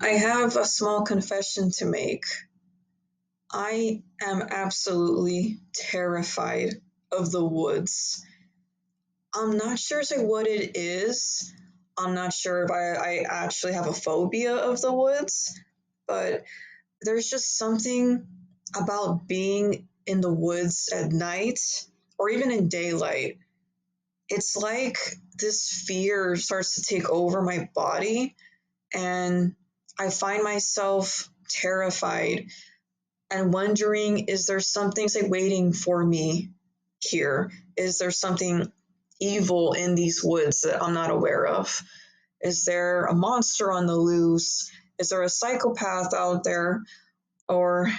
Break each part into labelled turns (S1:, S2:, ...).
S1: I have a small confession to make. I am absolutely terrified of the woods. I'm not sure what it is. I'm not sure if I actually have a phobia of the woods, but there's just something about being in the woods at night or even in daylight. It's like this fear starts to take over my body, and I find myself terrified and wondering, is there something, say, waiting for me here? Is there something evil in these woods that I'm not aware of? Is there a monster on the loose? Is there a psychopath out there? Or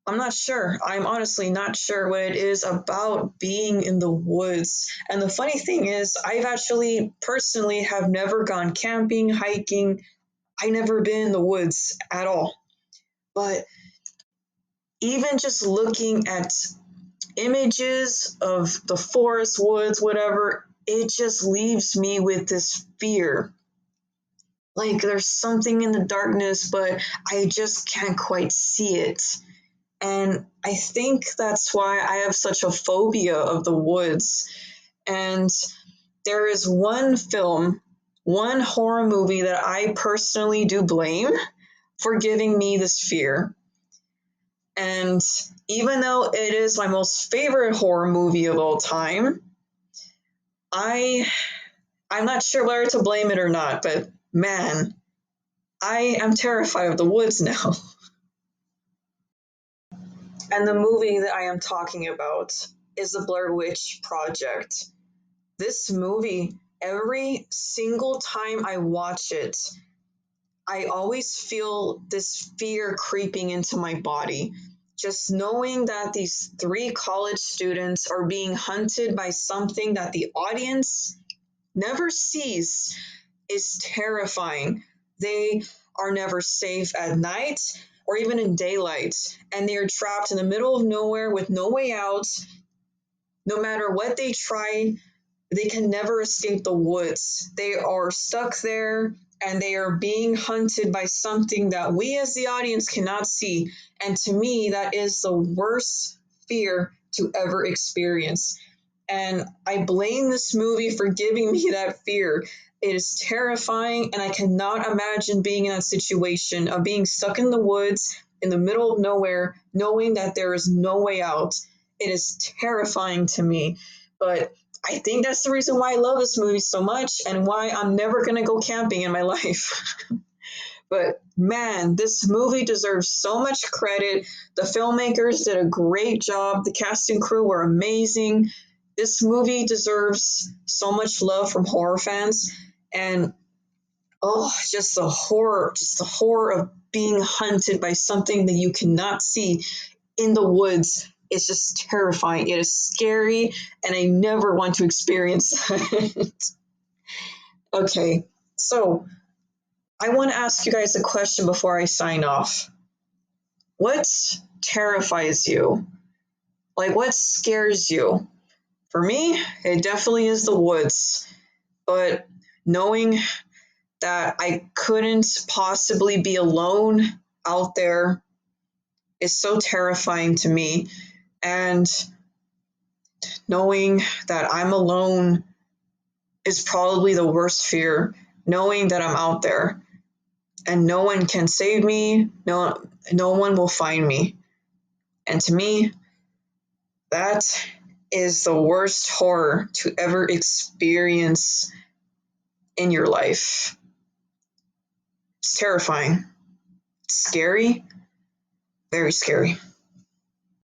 S1: I'm not sure. I'm honestly not sure what it is about being in the woods. And the funny thing is, I've actually personally have never gone camping, hiking. I never been in the woods at all. But even just looking at images of the forest, woods, whatever, it just leaves me with this fear. Like there's something in the darkness, but I just can't quite see it. And I think that's why I have such a phobia of the woods. And there is one film, one horror movie that I personally do blame for giving me this fear. And even though it is my most favorite horror movie of all time, I I'm not sure whether to blame it or not, but man, I am terrified of the woods now. And the movie that I am talking about is the Blair Witch Project. This movie, every single time I watch it, I always feel this fear creeping into my body. Just knowing that these three college students are being hunted by something that the audience never sees is terrifying. They are never safe at night or even in daylight, and they are trapped in the middle of nowhere with no way out. No matter what they try, they can never escape the woods. They are stuck there and they are being hunted by something that we as the audience cannot see. And to me, that is the worst fear to ever experience. And I blame this movie for giving me that fear. It is terrifying, and I cannot imagine being in that situation of being stuck in the woods in the middle of nowhere, knowing that there is no way out. It is terrifying to me. But I think that's the reason why I love this movie so much and why I'm never going to go camping in my life. But man, this movie deserves so much credit. The filmmakers did a great job. The cast and crew were amazing. This movie deserves so much love from horror fans. And oh, just the horror of being hunted by something that you cannot see in the woods. It's just terrifying. It is scary, and I never want to experience that. Okay, so I want to ask you guys a question before I sign off. What terrifies you? Like, what scares you? For me, it definitely is the woods. But knowing that I couldn't possibly be alone out there is so terrifying to me. And knowing that I'm alone is probably the worst fear. Knowing that I'm out there and no one can save me, no one will find me. And to me, that is the worst horror to ever experience in your life. It's terrifying. It's scary, very scary.